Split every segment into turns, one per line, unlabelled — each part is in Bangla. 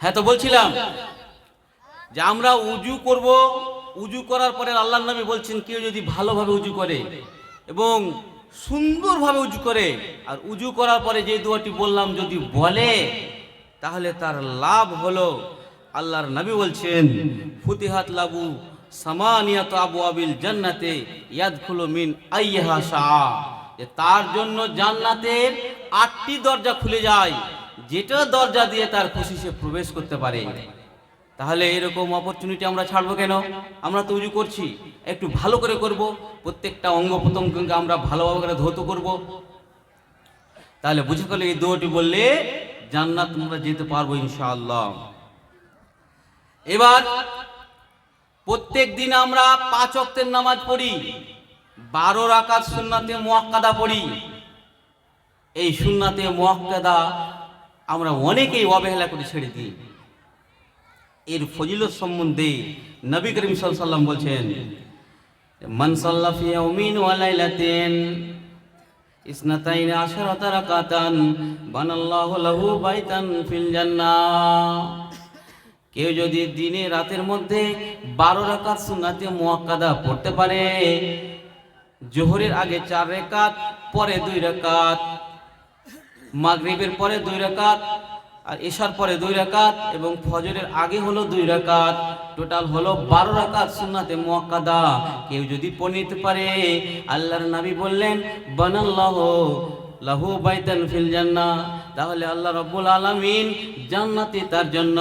হ্যাঁ, তো বলছিলাম যে আমরা উজু করব। উজু করার পরে আল্লাহর নবী বলছেন কেউ যদি ভালোভাবে উজু করে এবং সুন্দরভাবে উজু করে আর উজু করার পরে যে দোয়াটি বললাম যদি বলে, তাহলে তার লাভ হলো, আল্লাহর নবী বলছেন ফুতিহাত লাহু সামানিয়াত আবওয়াবিল জান্নাতে ইয়াদখুলু মিন আইয়িহা শাআ, যে তার জন্য জান্নাতের 8টি দরজা খুলে যায়, যেটা দরজা দিয়ে তার খুশি সে প্রবেশ করতে পারে। তাহলে এরকম অপরচুনিটি আমরা ছাড়বো কেন? আমরা তো উজু করছি, একটু ভালো করে করব, প্রত্যেকটা অঙ্গ প্রত্যঙ্গকে আমরা ভালোভাবে করে ধৌত করব। তাহলে বুঝে গেলে এই দোয়াটি বললে জান্নাত আমরা যেতে পারবো ইনশাআল্লাহ। এবার প্রত্যেক দিন আমরা 5 ওয়াক্তের নামাজ পড়ি, 12 রাকাত সুন্নাতে মুআক্কাদা পড়ি। এই সুন্নাতে মুআক্কাদা আমরা অনেকেই অবহেলা করে ছেড়ে দিই। এর ফজিলত সম্বন্ধে নবী করিম সাল্লাল্লাহু আলাইহি ওয়াসাল্লাম বলছেন, মান সাল্লা ফি ইয়াউমিন ওয়া লাইলাতিন ইসনাতাইন আশারাতা রাকাতান বানাল্লাহু লাহু বাইতান ফিল জান্নাহ। কেউ যদি দিনে রাতের মধ্যে 12 রাকাত সুন্নাতে মুআক্কাদা পড়তে পারে, জোহরের আগে 4 রাকাত, পরে 2 রাকাত, মাগরিবের পরে 2 রাকাত, আর এশার পরে 2 রাকাত এবং ফজরের আগে হলো 2 রাকাত, টোটাল হলো 12 রাকাত সুন্নাতে মুআক্কাদা কেউ যদি পড়ে নিতে পারে, আল্লাহর নবী বললেন বানাল্লাহু লাহু বাইতান ফিল জান্নাহ, তাহলে আল্লাহ রাব্বুল আলামিন জান্নাতে তার জন্য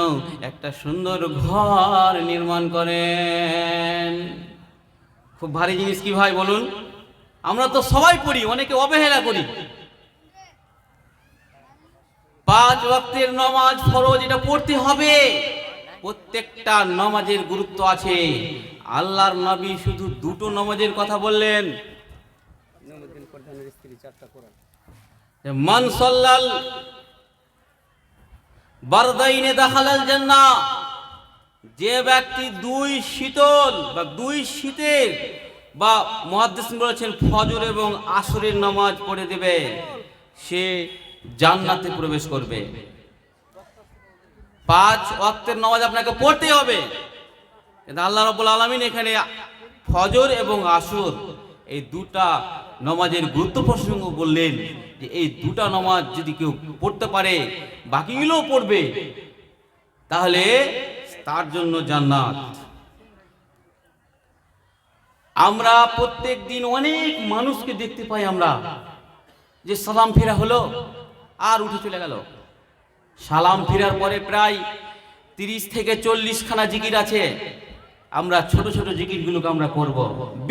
একটা সুন্দর ঘর নির্মাণ করেন। খুব ভারী জিনিস কি ভাই বলুন? আমরা তো সবাই পড়ি, অনেকে অবহেলা করি। 5 ওয়াক্তের নামাজ ফরজ, এটা পড়তে হবে। প্রত্যেকটা নামাজের গুরুত্ব আছে। আল্লাহর নবী শুধু 2টো নামাজের কথা বললেন, মান সাল্লাল বারদাইনে দাখালাল জান্নাহ, যে ব্যক্তি 2 শীতল বা 2 শীতের বা মুহাদ্দিসিন বলেছেন ফজর এবং আসরের নামাজ পড়ে দেবে, সে জান্নাতে প্রবেশ করবে। 5 ওয়াক্তের নামাজ আপনাকে পড়তে হবে, কিন্তু আল্লাহ রাব্বুল আলামিন এখানে ফজর এবং আসর এই 2টা নামাজের গুরুত্ব প্রসঙ্গ বললেন যে এই 2টা নামাজ যদি কেউ পড়তে পারে, বাকিগুলোও পড়বে, তাহলে তার জন্য জান্নাত। আমরা প্রত্যেক দিন অনেক মানুষকে দেখতে পাই আমরা যে সালাম ফেরা হলো আর উঠে চলে গেল। সালাম ফেরার পরে প্রায় 30 থেকে 40 খানা জিকির আছে। আমরা ছোট ছোট জিকিরগুলোকে আমরা করব,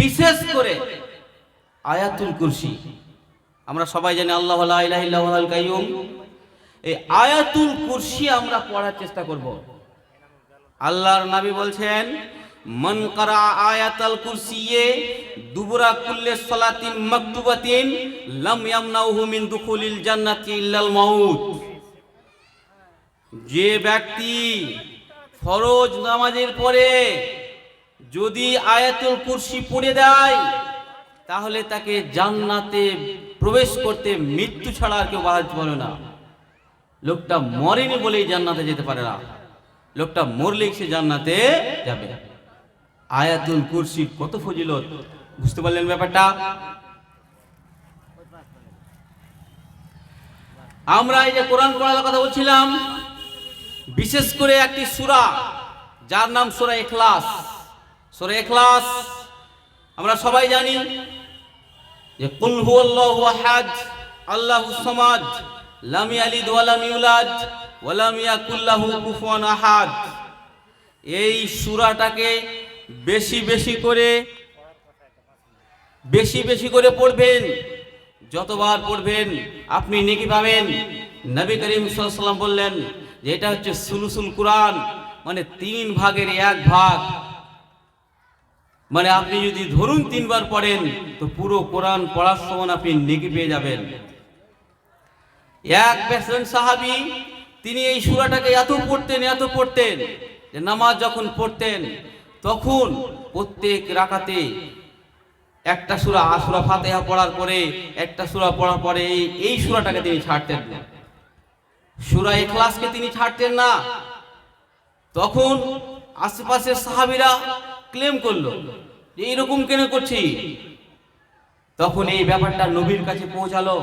বিশেষ করে আয়াতুল কুরসি। আমরা সবাই জানি আল্লাহু লা ইলাহা ইল্লা হুয়াল কাইয়ুম, এই আয়াতুল কুরসি আমরা পড়ার চেষ্টা করব। আল্লাহর নবী বলছেন মান কারা আয়াতুল কুরসিয়ে দুবুরা কুল্লি সালাতিন মাকতুবাতিন লাম ইয়ামনাহু মিন দুখুলিল জান্নাতি ইল্লাল মাউত। যে ব্যক্তি ফরজ নামাজের পরে যদি আয়াতুল কুরসি পড়ে দেয়, তাহলে তাকে জান্নাতে প্রবেশ করতে মৃত্যু ছাড়া আর কেউ বাধা পারে না। লোকটা মরেনি বলেই জান্নাতে যেতে পারে না, লোকটা মরলেই সে জান্নাতে যাবে। আয়াতুল কুরসির কত ফজিলত, বুঝতে পারলেন ব্যাপারটা? আমরা এই যে কোরআন পড়ার কথা বলছিলাম, বিশেষ করে একটি সূরা যার নাম সূরা ইখলাস। সূরা ইখলাস আমরা সবাই জানি যে কুল হুয়াল্লাহু আহাদ আল্লাহুস সামাদ লাম ইয়ালিদ ওয়া লাম ইউলাদ ওয়া লাম ইয়াকুল লাহু কুফুয়ান আহাদ। এই সূরাটাকে বেশি বেশি করে পড়বেন। যতবার পড়বেন আপনি নেকি পাবেন। নবী করিম সাল্লাল্লাহু আলাইহি ওয়াসাল্লাম বললেন যে এটা হচ্ছে সুলুসুল কুরআন, মানে 3 ভাগের 1 ভাগ। মানে আপনি যদি ধরুন 3 বার পড়েন তো পুরো কোরআন পড়ার সমান আপনি নেকি পেয়ে যাবেন। এক বেসন সাহাবী, তিনি এই সূরাটাকে এত পড়তেন যে নামাজ যখন পড়তেন তখন প্রত্যেক রাকাতে একটা সূরা ফাতিহা পড়ার পরে একটা সূরা পড়ার পরে এই সূরাটাকে তিনি ছাড়তেন না, সূরা ইখলাসকে তিনি ছাড়তেন না। তখন আশেপাশের সাহাবীরা ক্লেম করলো যে এইরকম কেন করছি। তখন এই ব্যাপারটা নবীর কাছে পৌঁছালো।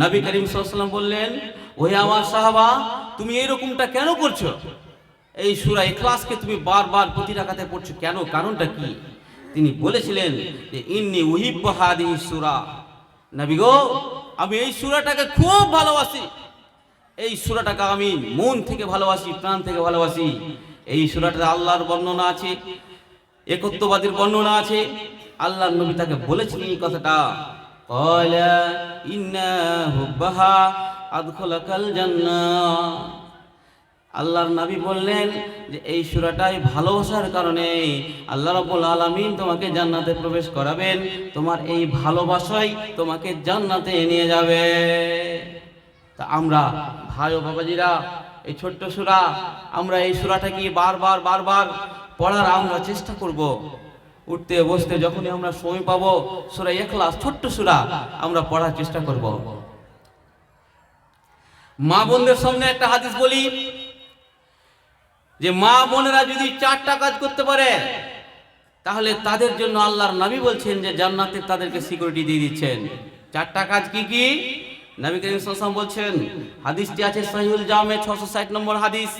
নবী করিম সাল্লাল্লাহু আলাইহি ওয়াসাল্লাম বললেন, ওহে আমার সাহাবা, তুমি এইরকমটা কেন করছো? এই সূরা ইখলাসকে তুমি বারবার প্রতি রাকাতে পড়ছো কেন? কারণটা কি? তিনি বলেছিলেন যে ইন্নী উহিব্বু হাদিহি সূরা, নবী গো, আমি এই সূরাটাকে খুব ভালোবাসি। এই সূরাটাকে আমি মন থেকে ভালোবাসি, প্রাণ থেকে ভালোবাসি। এই সূরাটাতে আল্লাহর বর্ণনা আছে, একত্ববাদের বর্ণনা আছে। আল্লাহর নবী তাকে বলেছিলেন এই কথাটা, ক্বালা ইন্না হুব্বাহা আদখালাকাল জান্নাহ। আল্লাহর নবী বললেন যে এই সূরাটাই ভালোবাসার কারণে আল্লাহ রাব্বুল আলামিন তোমাকে জান্নাতে প্রবেশ করাবেন। তোমার এই ভালোবাসাই তোমাকে জান্নাতে নিয়ে যাবে। তা আমরা ভাই ও বাবাজিরা, এই ছোট্ট সূরা, আমরা এই সূরাটাকে বারবার বারবার পড়ার আমরা চেষ্টা করব। উঠতে বসতে যখনই আমরা সময় পাবো সূরা ইখলাস, ছোট্ট সূরা, আমরা পড়ার চেষ্টা করব। মা বোনদের সামনে একটা হাদিস বলি যে মা বোনেরা যদি 4টা কাজ করতে পারে তাহলে তাদের জন্য আল্লাহর নবী বলছেন যে জান্নাতে তাদেরকে সিকিউরিটি দিয়ে দিচ্ছেন। 4টা কাজ কি কি? নবী করিম সাল্লাল্লাহু আলাইহি ওয়াসাল্লাম বলছেন, হাদিসটি আছে সহিহুল জামে 660 নম্বর হাদিস,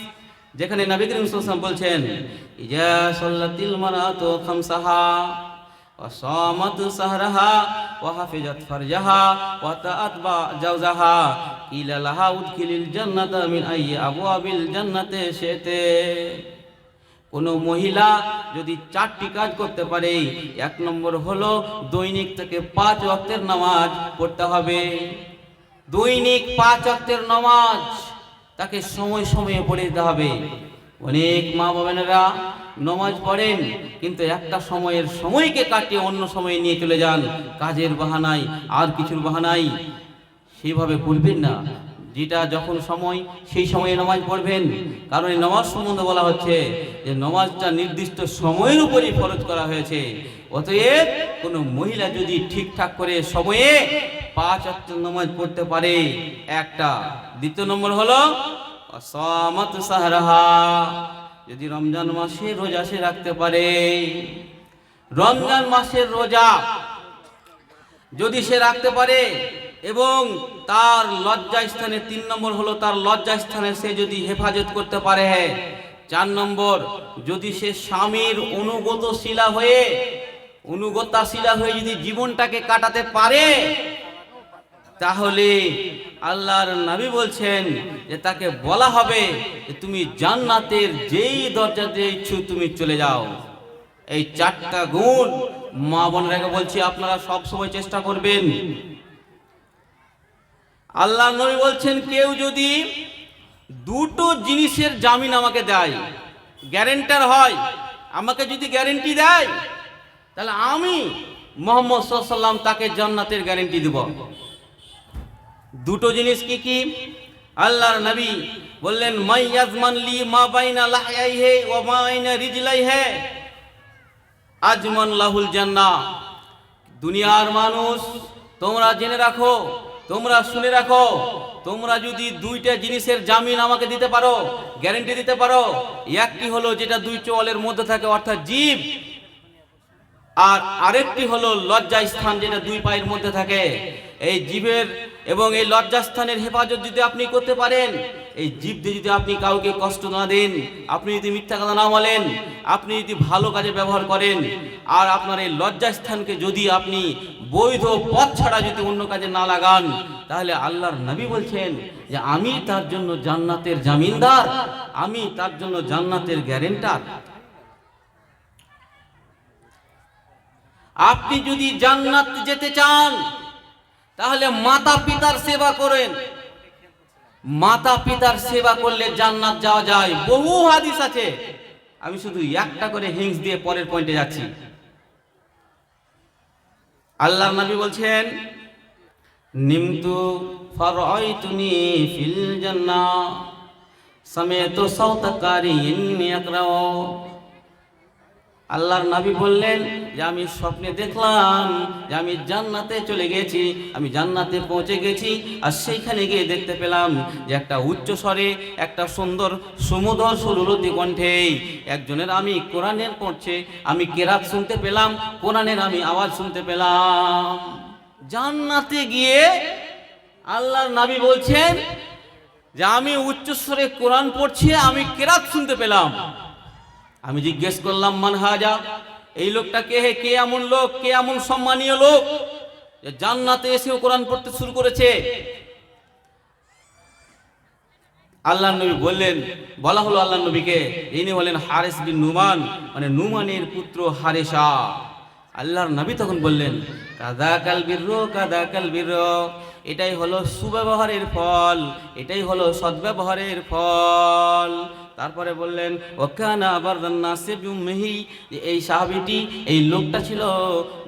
যেখানে নবী করিম সাল্লাল্লাহু আলাইহি ওয়াসাল্লাম বলছেন, ইজা সাল্লাতিল মারাতু খামসাহা ওয়া সামাত সাহরাহা ওয়া হাফিজাত ফারজাহা ওয়া তাআত জাওজাহা কিলা লাহা উদখিলিল জান্নাতা মিন আইয়ি আবওয়াবিল জান্নাতি শি'তে। কোন মহিলা যদি 4টি কাজ করতে পারে, 1 নম্বর হলো দৈনিক থেকে 5 ওয়াক্তের নামাজ পড়তে হবে। দৈনিক 5 ওয়াক্তের নামাজ তাকে সময় সময়ে পড়ে দিতে হবে। অনেক মা বাবানেরা নামাজ পড়েন কিন্তু একটা সময়ের সময়কে কাটিয়ে অন্য সময়ে নিয়ে চলে যান, কাজের বাহানায় আর কিছুর বাহানায়। সেইভাবে পড়বেন না, যেটা যখন সময় সেই সময়ে নামাজ পড়বেন। কারণ এই নামাজ সম্বন্ধে বলা হচ্ছে যে নামাজটা নির্দিষ্ট সময়ের উপরই ফরজ করা হয়েছে। অতএব কোনো মহিলা যদি ঠিকঠাক করে সময়ে 5 ওয়াক্ত নামাজ পড়তে পারে, একটা। দ্বিতীয় নম্বর হলো সামাত সাহরাহা, যদি রমজান মাসে রোজা সে রাখতে পারে, রমজান মাসের রোজা যদি সে রাখতে পারে এবং তার লজ্জা স্থানে, 3 নম্বর হলো তার লজ্জা স্থানে সে যদি হেফাজত করতে পারে। 4 নম্বর, যদি সে স্বামীর অনুগতশীলা হয়ে যদি জীবনটাকে কাটাতে পারে, তাহলে আল্লাহর নবী বলছেন যে তাকে বলা হবে যে তুমি জান্নাতের যেই দরজা দিয়ে ইচ্ছু তুমি চলে যাও। এই 4টা গুণ মা বোনেরাকে বলছি আপনারা সব সময় চেষ্টা করবেন। আল্লাহর নবী বলছেন, কেউ যদি 2টো জিনিসের জামিন আমাকে দেয়, গ্যারান্টার হয়, আমাকে যদি গ্যারান্টি দেয়, তাহলে আমি মুহাম্মদ সাল্লাল্লাহু আলাইহি ওয়াসাল্লাম তাকে জান্নাতের গ্যারান্টি দেব। 2টো জিনিস কি কি? আল্লাহর নবী বললেন, মাই ইয়াজমান লি মা বাইনা লাহইহি ওয়া মা বাইনা রিজলাইহি আজমান লাহুল জান্নাহ। দুনিয়ার মানুষ, তোমরা জেনে রাখো, তোমরা শুনে রাখো, তোমরা যদি 2টা জিনিসের জামিন আমাকে দিতে পারো, গ্যারান্টি দিতে পারো, একটি হলো যেটা 2 চোয়ালের মধ্যে থাকে অর্থাৎ জিভ, আর আরেকটি হলো লজ্জা স্থান যেটা 2 পায়ের মধ্যে থাকে। এই জিভের এবং এই লজ্জা স্থানের হেফাজত যদি আপনি করতে পারেন, এই জিভ দিয়ে যদি আপনি কাউকে কষ্ট না দেন, আপনি যদি মিথ্যা কথা না বলেন, আপনি যদি ভালো কাজে ব্যবহার করেন, আর আপনার এই লজ্জা স্থানকে যদি আপনি বৈধ পথ ছাড়া যদি অন্য কাজে না লাগান, তাহলে আল্লাহর নবী বলছেন যে আমি তার জন্য জান্নাতের জামিনদার, আমি তার জন্য জান্নাতের গ্যারান্টার। আপনি যদি জান্নাত যেতে চান তাহলে মাতা পিতার সেবা করেন। মাতা পিতার সেবা করলে জান্নাত যাওয়া যায়, বহু হাদিস আছে। আমি শুধু একটা করে হিংস দিয়ে পরের পয়েন্টে যাচ্ছি। আল্লাহর নবী বলছেন, নিমতু ফারাইতুনি ফিল জান্নাহ সামি'তু সাওতা কারিন ইয়াকরাউ। আল্লাহর নবী বললেন যে আমি স্বপ্নে দেখলাম যে আমি জান্নাতে চলে গেছি, আমি জান্নাতে পৌঁছে গেছি, আর সেইখানে গিয়ে দেখতে পেলাম যে একটা উচ্চ স্বরে একটা সুন্দর সুমধুর সুরুরতি কণ্ঠে একজনের আমি কোরআনের পড়ছে, আমি কেরাত শুনতে পেলাম, কোরআনের আমি আওয়াজ শুনতে পেলাম। জান্নাতে গিয়ে আল্লাহর নবী বলছেন যে আমি উচ্চস্বরে কোরআন পড়ছি, আমি কেরাত শুনতে পেলাম। আমি জিজ্ঞেস করলাম মান হাজা, এই লোকটা কে? হে, কে এমন লোক, কে এমন সম্মানীয় লোক যে জান্নাতে এসেও কোরআন পড়তে শুরু করেছে? আল্লাহর নবী বললেন, বলা হলো আল্লাহর নবীকে, ইনি হলেন হারিস বিন নুমান, মানে নুমানের পুত্র হারেসা। আল্লাহর নবী তখন বললেন কাদাকাল বিররু, কাদাকাল বিররু, এটাই হলো সুব্যবহারের ফল, এটাই হলো সদ্ব্যবহারের ফল। তারপরে বললেন ওকানা বারদান নাসি বিউম্মিহি, এই সাহাবীটি, এই লোকটা ছিল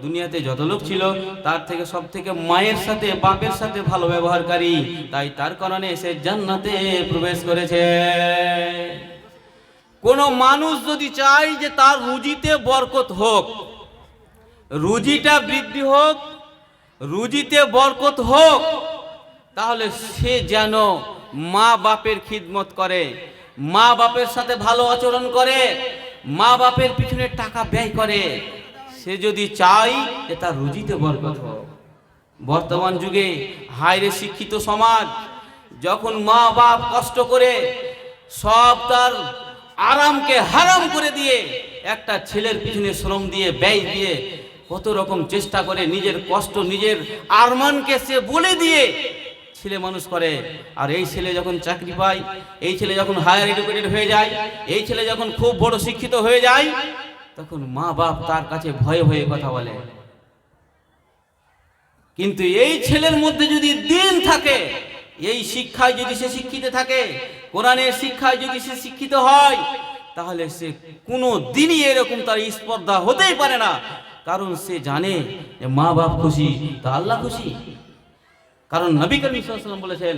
দুনিয়াতে যত লোক ছিল তার থেকে সব থেকে মায়ের সাথে বাপের সাথে ভালো ব্যবহারকারী, তাই তার কারণে সে জান্নাতে প্রবেশ করেছে। কোন মানুষ যদি চায় যে তার রুজিতে বরকত হোক, রুজিটা বৃদ্ধি হোক, রুজিতে বরকত হোক, তাহলে সে যেন মা বাপের খিদমত করে, মা বাপের সাথে ভালো আচরণ করে, মা বাপের পিছনে টাকা ব্যয় করে। সে যদি চায় যে তার রুজিতে বরকত হোক। বর্তমান যুগে হাইরে শিক্ষিত সমাজ, যখন মা বাপ কষ্ট করে সব তার আরামকে হারাম করে দিয়ে একটা ছেলের পিছনে শ্রম দিয়ে ব্যয় দিয়ে কত রকম চেষ্টা করে নিজের কষ্ট নিজের আরমানকে সে বলে দিয়ে ছেলে মানুষ করে। আর এই ছেলে যখন চাকরি পায়, এই ছেলে যখন হায়ার এডুকেটেড হয়ে যায়, এই ছেলে যখন খুব বড় শিক্ষিত হয়ে যায়, তখন মা বাপ তার কাছে ভয়ে ভয়ে কথা বলে। কিন্তু এই ছেলের মধ্যে যদি দিন থাকে, এই শিক্ষায় যদি সে শিক্ষিত থাকে, কোরআনের শিক্ষায় যদি সে শিক্ষিত হয়, তাহলে সে কোনো দিনই এরকম তার স্পর্ধা হতেই পারে না। কারণ সে জানে যে মা বাপ খুশি তো আল্লাহ খুশি। কারণ নবী করিম সাল্লাল্লাহু আলাইহি ওয়াসাল্লাম বলেছেন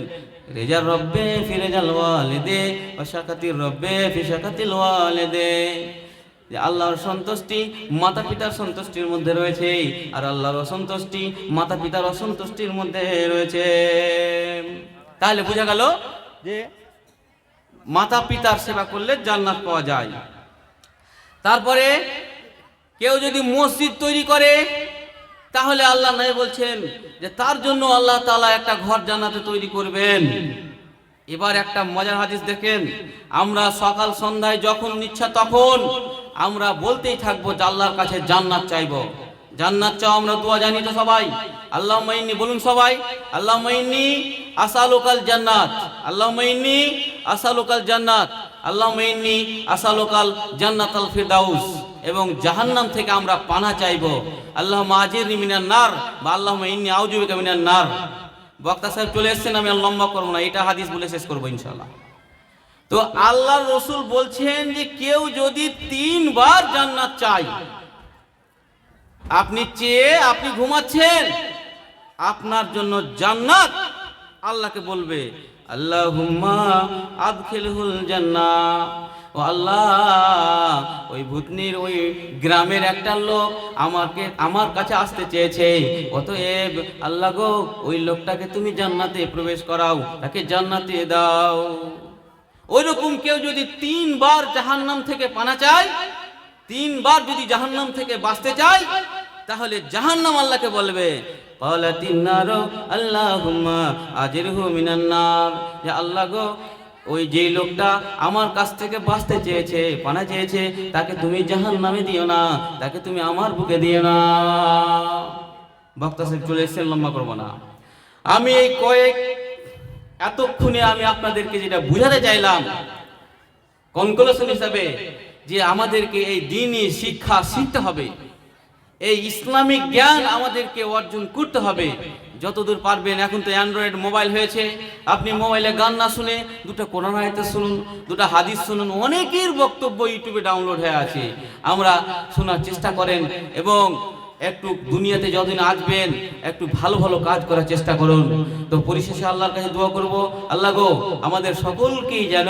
রেজার রব্বে ফি রেজাল ওয়ালিদে ওয়া শাকাতির রব্বে ফি শাকাতিল ওয়ালিদে, যে আল্লাহর সন্তুষ্টি মাতা পিতার সন্তুষ্টির মধ্যে রয়েছে, আর আল্লাহর অসন্তুষ্টি মাতা পিতার অসন্তুষ্টির মধ্যে রয়েছে। তাহলে বোঝা গেল যে মাতা পিতার সেবা করলে জান্নাত পাওয়া যায়। তারপরে কেউ যদি মসজিদ তৈরি করে, তাহলে আল্লাহ নবী বলছেন যে তার জন্য আল্লাহ তাআলা একটা ঘর জান্নাতে তৈরি করবেন। এবার একটা মজার হাদিস দেখেন, আমরা সকাল সন্ধ্যায় যখন ইচ্ছা তখন আমরা বলতেই থাকবো যে আল্লাহর কাছে জান্নাত চাইবো। জান্নাত চাও, আমরা দোয়া জানি তো সবাই, আল্লাহুম্মা ইন্নী, বলুন সবাই, আল্লাহুম্মা ইন্নী আসআলুকাল জান্নাত, আল্লাহুম্মা ইন্নী আসআলুকাল জান্নাত, আল্লাহুম্মা ইন্নী আসআলুকাল জান্নাতাল ফিরদাউস। এবং জাহান্নাম থেকে আমরা পানাহ চাইবো, আল্লাহুম্মা আজিরনি মিনান নার বা আল্লাহুম্মা ইন্নী আউযু বিকা মিনান নার। বক্তা সাহেব চলে এসেছেন, আমি আর লম্বা করবো না, এটা হাদিস বলে শেষ করবো ইনশাআল্লাহ। তো আল্লাহর রাসূল বলছেন যে কেউ যদি 3 বার জান্নাত চায়, আপনি চেয়ে আপনি ঘুমাচ্ছেন, আপনার জন্য জান্নাত আল্লাহকে বলবে আল্লাহুম্মা আদখিলহুল জান্নাহ, ও আল্লাহ ওই ভূতনির ওই গ্রামের একটা লোক আমার কাছে আসতে চেয়েছে, অতএব আল্লাহ গো ওই লোকটাকে তুমি জান্নাতে প্রবেশ করাও, তাকে জান্নাতে দাও। ওইরকম কেউ যদি 3 বার জাহান্নাম থেকে পানা চায়, 3 বার যদি জাহান্নাম থেকে বাঁচতে চায়, তাহলে জাহান্নাম আল্লাহকে বলবে ক্বালাতিন নারু আল্লাহুম্মা আজিরহু মিনান নার, যে আল্লাহ গো ওই যে লোকটা আমার কাছ থেকে বাঁচতে চেয়েছে, পানা চেয়েছে, তাকে তুমি জাহান্নামে দিও না, তাকে তুমি আমার বুকে দিও না। বক্তা সাহেব চলে এসেছেন, লম্বা করবো না। আমি এই এতক্ষণে আমি আপনাদেরকে যেটা বুঝাতে চাইলাম কনক্লুশন হিসাবে, যে আমাদেরকে এই দ্বীনি শিক্ষা শিখতে হবে, এই ইসলামিক জ্ঞান আমাদেরকে অর্জন করতে হবে যতদূর পারবেন। এখন তো অ্যান্ড্রয়েড মোবাইল হয়েছে, আপনি মোবাইলে গান না শুনে 2টা কোরআন আয়াত শুনুন, 2টা হাদিস শুনুন, অনেকের বক্তব্য ইউটিউবে ডাউনলোড হয়ে আছে, আমরা শোনার চেষ্টা করেন। এবং একটু দুনিয়াতে যতদিন আসবেন একটু ভালো ভালো কাজ করার চেষ্টা করুন। তো পরিশেষে আল্লাহর কাছে দোয়া করব, আল্লাহ গো আমাদের সকলকেই যেন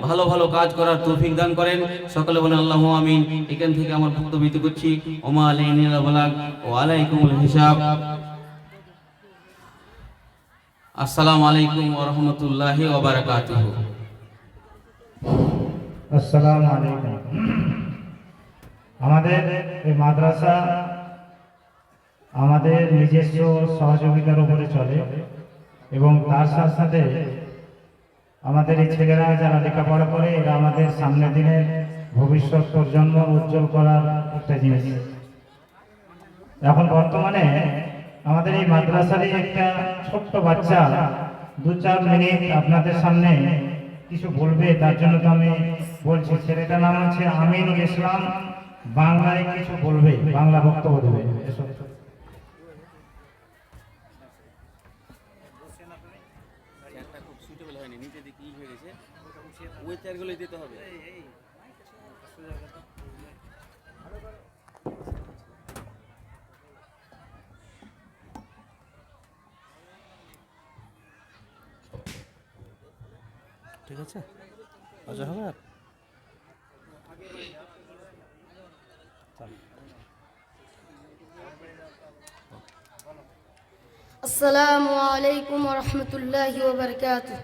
ভালো ভালো কাজ করার তৌফিক দান করেন। সকলে বলেন আল্লাহু আমিন। এখান থেকে আমার বক্তব্য করছি। ওমা আলাইনা বালাগ ওয়া আলাইকুমুল হিসাব। আসসালামু আলাইকুম ওয়া রাহমাতুল্লাহি ওয়া বারাকাতুহু।
আসসালামু আলাইকুম। আমাদের এই মাদ্রাসা আমাদের নিজস্ব সহযোগিতার উপরে চলে এবং তার সাথে সাথে আমাদের এই ছেলেরা যারা লেখাপড়া করে এরা আমাদের সামনের দিনের ভবিষ্যৎ প্রজন্ম উজ্জ্বল করার একটা জিনিস। এখন বর্তমানে আমাদের এই মাদ্রাসারই একটা ছোট্ট বাচ্চা 2-4 মিনিট আপনাদের সামনে কিছু বলবে, তার জন্য তো আমি বলছি। ছেলেটার নাম হচ্ছে আমিনুল ইসলাম, বাংলায় কিছু বলবে, বাংলা বক্তব্য দেবে।
ঠিক আছে, আচ্ছা হবে আর
السلام عليكم ورحمة الله وبركاته.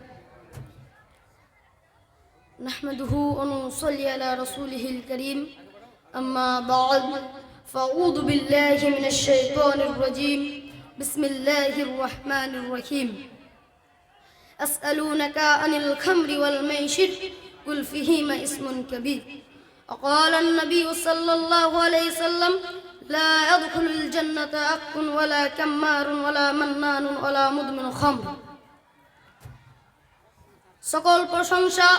نحمده ونصلي على رسوله الكريم. أما بعد فأعوذ بالله من الشيطان الرجيم. بسم الله الرحمن الرحيم. أسألونك عن الخمر والميسر قل فيهما اسم كبير. وقال النبي صلى الله عليه وسلم لا يدخل الجنة أق ولا كمار ولا منان ولا مدمن خمر. সকল প্রশংসা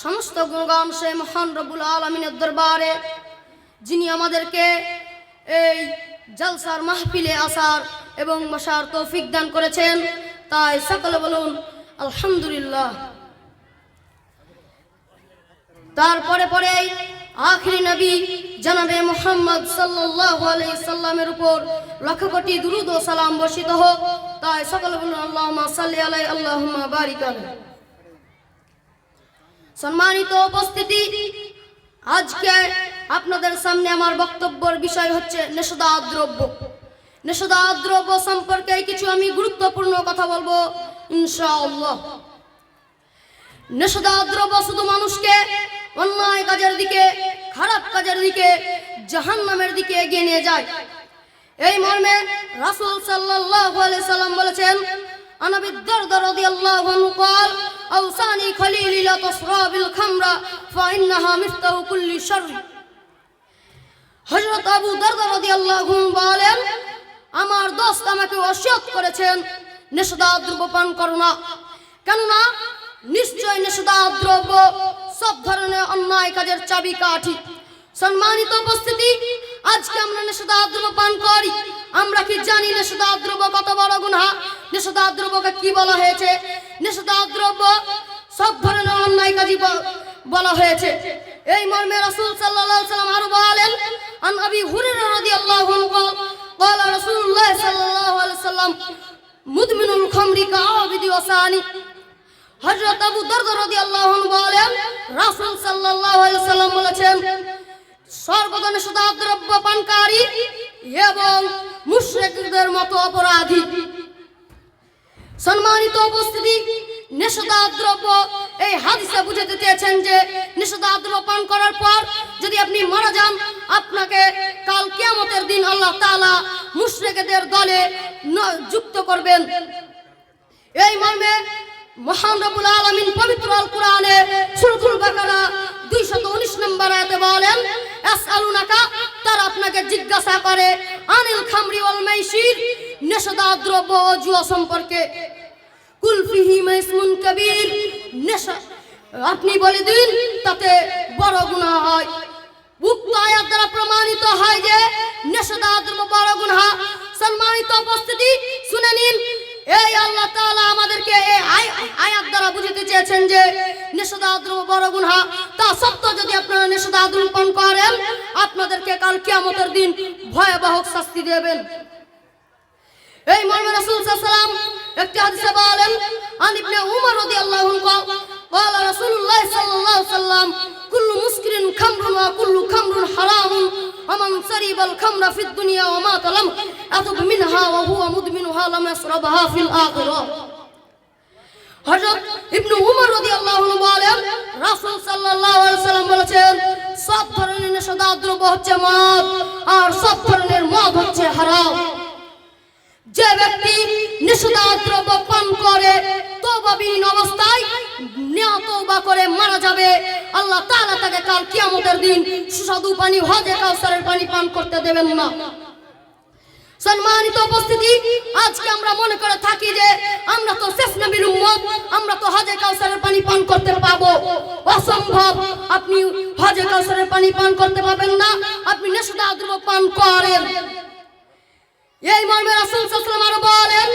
সমস্ত গুণগান সে মহান রব্বুল আলামিনের দরবারে, যিনি আমাদেরকে এই জলসার মাহফিলে আসার এবং বসার তৌফিক দান করেছেন। তাই সকলে বলুন আলহামদুলিল্লাহ। তারপরে পরে আখিরি নবী জনাবে মুহাম্মদ সাল্লাল্লাহু আলাইহি সাল্লামের উপর লক্ষ কোটি দুরূদ ও সালাম বর্ষিত হোক। তাই সকলে বলুন আল্লাহুম্মা সাল্লি আলাইহি আল্লাহুম্মা বারিক আলাইহি। সম্মানিত উপস্থিতি, আজকে আপনাদের সামনে আমার বক্তব্যের বিষয় হচ্ছে নেশাদার দ্রব্য। নেশাদার দ্রব্য সম্পর্কে কিছু আমি গুরুত্বপূর্ণ কথা বলবো ইনশাআল্লাহ। নেশাদার দ্রব্য শুধু মানুষকে অন্যায় কাজের দিকে, খারাপ কাজের দিকে, জাহান্নামের দিকে এগিয়ে নিয়ে যায়। এই মর্মে রাসূল সাল্লাল্লাহু আলাইহি সাল্লাম বলেছেন, আন আবি দারদা রাদিয়াল্লাহু আনহু قال اوصاني خليلي لا تشرب الخمر فانها مفتاح كل شر। হযরত আবু দারদা রাদিয়াল্লাহু আনহু বলেন, আমার দোস্ত আমাকে ওসিয়ত করেছেন নেশাদার দ্রব্য পান করো না, কেননা নিশ্চয় নেশাদার দ্রব্য সব ধরনের অন্যায় কাজের চাবিকাঠি। সম্মানিত উপস্থিতি, আজকে আমরা নেশাদার দ্রব্য পান করি। আমরা কি জানি নেশাদার দ্রব্য কত বড় গুনাহ? নেশাদার দ্রব্যকে কি বলা হয়েছে? নেশাদার দ্রব্য সব ধরনের অন্যায় কাজই বলা হয়েছে। এই মর্মে রাসূল সাল্লাল্লাহু আলাইহি সাল্লাম আরো বলেন, আন আবি হুরায়রা রাদিয়াল্লাহু আনহু قال رسول الله صلى الله عليه وسلم مدمن الخمر كعابد وثاني। হযরত আবু দারদা রাদিয়াল্লাহু আনহু বলেন, রাসূল সাল্লাল্লাহু আলাইহি সাল্লাম বলেছেন, সর্বদা নেশাদার দ্রব্য পানকারী এবং মুশরিকদের মতো অপরাধী। সম্মানিত উপস্থিতি, নেশাদার দ্রব্য এই হাদিসে বুঝাতে চেয়েছেন যে নেশাদার দ্রব্য পান করার পর যদি আপনি মারা যান, আপনাকে কাল কিয়ামতের দিন আল্লাহ তাআলা মুশরিকদের দলে যুক্ত করবেন। এই মর্মে মহান রব্বুল আলামিন পবিত্র আল কোরআনে সূরাতুল বাকারা 219 নম্বর আয়াতে বলেন, আসআলুনাকা, তারা আপনাকে জিজ্ঞাসা করে, আনিল খামরি ওয়াল মাইসির, নেশাদার দ্রব্য ও জুয়া সম্পর্কে। কুল ফিহিমা ইসমুন কাবীর, নেশা আপনি বলে দিন তাতে বড় গুনাহ হয়। উক্ত আয়াত দ্বারা প্রমাণিত হয় যে নেশাদার দ্রব্য বড় গুনাহ। সম্মানিত উপস্থিতি, শুনে নিন, এই আল্লাহ তাআলা আমাদেরকে এই আয়াত দ্বারা বুঝাতে চেয়েছেন যে নেশাদার দ্রব্য বড় গুনাহ। তা সত্ত্বেও যদি আপনারা নেশাদা ধূমপান করেন আপনাদেরকে কাল কিয়ামতের দিন ভয়াবহ শাস্তি দেবেন। এই মর্মে রাসূল সাল্লাল্লাহু আলাইহি ওয়াসাল্লাম একটি হাদিসে বলেন, আন ইবনে উমর রাদিয়াল্লাহু আনহু قال رسول الله صلى الله عليه وسلم كل مسكر خمر وكل خمر حرام ومن شرب الخمر في الدنيا ومات لم يتب منها وهو مدمنها لم يشربها في الآخرة। হযরত ইবনে উমর রাদিয়াল্লাহু আনহু বলেন, রাসূল সাল্লাল্লাহু আলাইহি ওয়াসাল্লাম বলেছেন, সব ধরনের নেশাদার দ্রব্য হচ্ছে মদ, আর সব ধরনের মদ হচ্ছে হারাম। যে ব্যক্তি নেশাদার দ্রব্য পান করে তওবাবিহীন অবস্থায় তওবা করে মারা যাবে, আল্লাহ তাআলা তাকে কাল কিয়ামতের দিন সুস্বাদু পানি হজে কাউসারের পানি পান করতে দেবেন না। সম্মানিত উপস্থিতি, আজকে আমরা মনে করে থাকি যে আমরা তো শেষ নবীর উম্মত, আমরা তো হজে কাউসারের পানি পান করতে পাবো। অসম্ভব, আপনি হজে কাউসারের পানি পান করতে পাবেন না, আপনি নেশাদার দ্রব্য পান করেন। এই মর্মে রাসূল সাল্লাল্লাহু আলাইহি ওয়াসাল্লাম আরো বলেন,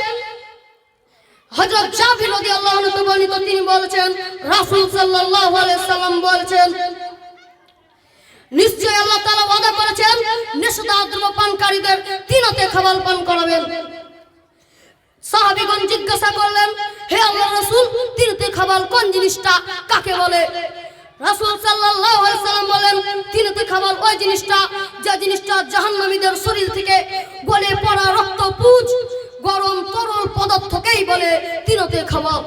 হযরত জাবির রাদিয়াল্লাহু আনহু বর্ণিত, তিনি বলেছেন, রাসূল সাল্লাল্লাহু আলাইহি ওয়াসাল্লাম বলেছেন, নিশ্চয় আল্লাহ তাআলা ওয়াদা করেছেন নেশাদার দ্রব্য পানকারীদের তিনতে খাবার পান করাবেন। সাহাবীগণ জিজ্ঞাসা করলেন, হে আল্লাহর রাসূল, তিনতে খাবার কোন জিনিসটা, কাকে বলে? রাসূল সাল্লাল্লাহু আলাইহি ওয়াসাল্লাম বলেন, তিনতে খাবার ওই জিনিসটা যে জিনিসটা জাহান্নামীদের শরীর থেকে গলে পড়া রক্ত, পুঁজ, গরম তরল পদার্থকেই বলে তিনতে খাবার।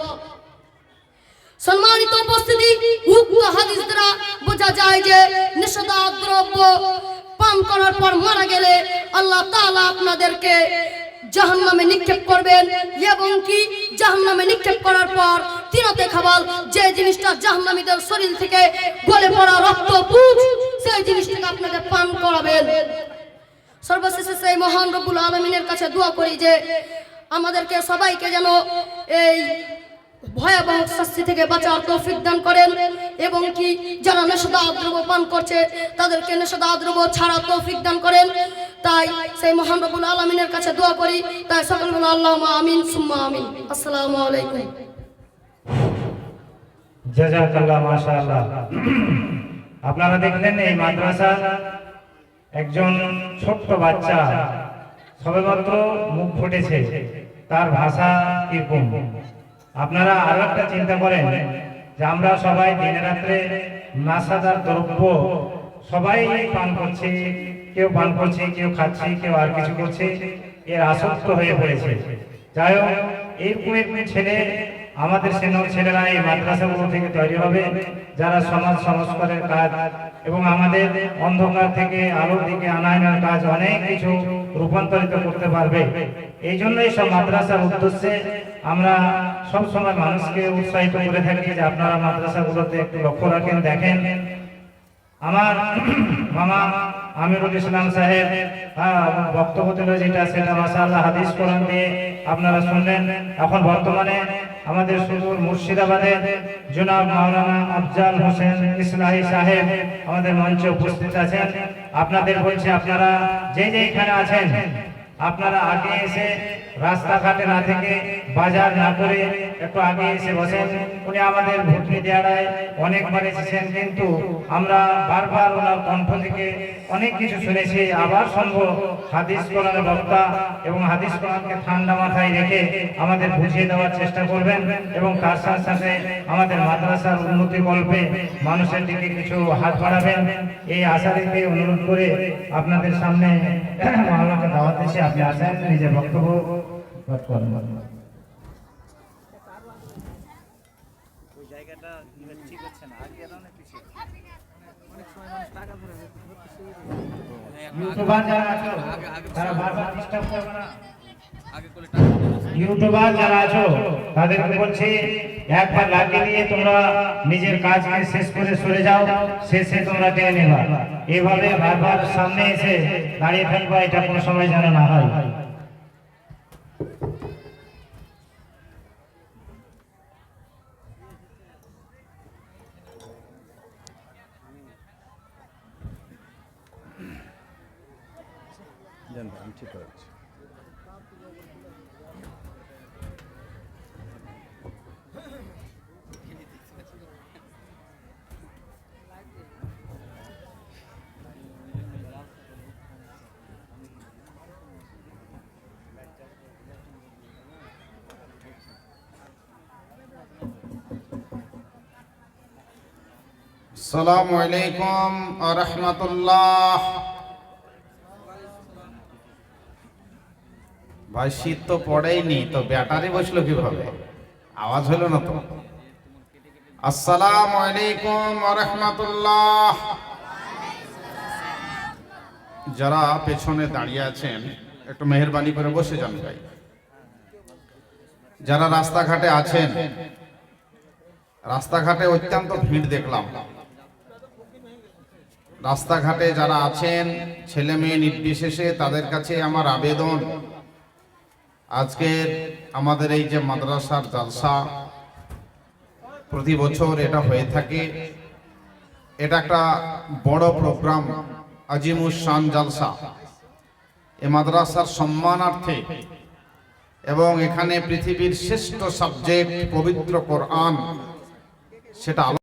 সম্মানিত উপস্থিতি, উক্ত হাদিস দ্বারা বোঝা যায় যে নেশাদার দ্রব্য পান করার পর মারা গেলে আল্লাহ তাআলা আপনাদেরকে জাহান্নামে নিক্ষেপ করবেন, এবং কি জাহান্নামে নিক্ষেপ করার পর তিনতে খাবার যে জিনিসটা জাহান্নামীদের শরীর থেকে গলে পড়া রক্ত, পুঁজ, সেই জিনিসটাকে আপনাকে পান করাবেন। সর্বশেষে সেই মহান রব্বুল আলামিনের কাছে দোয়া করি যে আমাদেরকে সবাইকে যেন এই ভয়াবহ শাস্তি থেকে বাঁচার তৌফিক দান করেন, এবং কি যারা নেশাদার দ্রব্য পান করছে তাদেরকে নেশাদার দ্রব্য ছাড়া তৌফিক দান করেন। তাই সেই মহান রব্বুল আলামিনের কাছে দোয়া করি। তাই সকল বলে আল্লাহুম্মা আমিন সুম্মা আমিন। আসসালামু আলাইকুম।
জাযাকাল্লাহ, মাশাআল্লাহ। আপনারা দেখলেন এই মাদ্রাসা একজন ছোট্ট বাচ্চা সবেমাত্র মুখ ফুটেছে, তার ভাষা কিরকম। আপনারা আরো একটা চিন্তা করেন যে আমরা সবাই দিনে রাত্রে নেশাদার দ্রব্য সবাই পান করছি, কেউ পান করছে, কেউ খাচ্ছে, কেউ আর কিছু করছে, এর আসক্ত হয়ে পড়েছে। যাই হোক, এইরকম একটি ছেলে আমাদের সেনার ছেলেরা এই মাদ্রাসাগুলো থেকে তৈরি হবে, যারা সমাজ সংস্কারের কাজ এবং আমাদের অন্ধকার থেকে আলোর দিকে আনায়নের কাজ অনেক কিছু রূপান্তরিত করতে পারবে। এই জন্যই সব মাদ্রাসার উদ্দেশ্যে আমরা সব সময় মানুষকে উৎসাহিত করে থাকি যে আপনারা মাদ্রাসাগুলোতে একটু লক্ষ্য রাখেন, দেখেন। আমার মামা আমিরুল ইসলাম সাহেব বক্তব্য দিল যেটা, সেটা মাশাআল্লাহ হাদিস কোরআন দিয়ে আপনারা শুনলেন। এখন বর্তমানে আমাদের সুদূর মুর্শিদাবাদের জনাব মাওলানা আফজাল হোসেন ইসলাহি সাহেব আমাদের মঞ্চে উপস্থিত আছেন। আপনাদের বলছি, আপনারা যে যেখানে আছেন আপনারা আগে এসে রাস্তাঘাটে না থেকে, বাজার না করে একটু আগে এসে বসেন। উনি আমাদের ভুটনি দেয়ারায় অনেকবার এসেছেন, কিন্তু আমরা বারবার ওনার কণ্ঠ থেকে অনেক কিছু শুনেছি। আবার শুনবো হাদিস কোরআনের বক্তা, এবং হাদিস কোরআনকে ঠান্ডা মাথায় রেখে আমাদের বুঝিয়ে দেওয়ার চেষ্টা করবেন, এবং তার সাথে সাথে আমাদের মাদ্রাসার উন্নতি কল্পে মানুষের দিকে কিছু হাত বাড়াবেন, এই আশা রেখে অনুরোধ করে আপনাদের সামনে মাওলানাকে দাওয়াত দিচ্ছি। আপনি আসেন, নিজের বক্তব্য পাঠ করেন। ইউটিউবার যারা আছো তারা বারবার ডিস্টার্ব করবে না। ইউটিউবার যারা আছো তাদেরকে বলছি, একবার লাগিয়ে নিয়ে তোমরা নিজের কাজকে শেষ করে সরে যাও, শেষে তোমরা টেনে নেবা। এভাবে বারবার সামনে এসে দাঁড়িয়ে থাকবা, এটা কোনো সময় যেন না হয়।
জানবো, আমি ঠিক করে দিচ্ছি।
আসসালামু আলাইকুম ওয়া রাহমাতুল্লাহ। ভাই শীত তো পড়েইনি, তো ব্যাটারি বসলো কিভাবে? আওয়াজ হলো না তো। আসসালামু আলাইকুম ওয়া রাহমাতুল্লাহ। যারা পেছনে দাঁড়িয়ে আছেন একটু মেহেরবানি করে বসে যান ভাই। যারা রাস্তাঘাটে আছেন, রাস্তাঘাটে অত্যন্ত ভিড় দেখলাম। রাস্তাঘাটে যারা আছেন, ছেলে মেয়ে নির্বিশেষে, তাদের কাছে আমার আবেদন, আজকের আমাদের এই যে মাদ্রাসার জালসা প্রতি বছর এটা হয়ে থাকে, এটা একটা বড় প্রোগ্রাম, আজিমুস শান জালসা, এ মাদ্রাসার সম্মানার্থে, এবং এখানে পৃথিবীর শ্রেষ্ঠ সাবজেক্ট পবিত্র কোরআন সেটা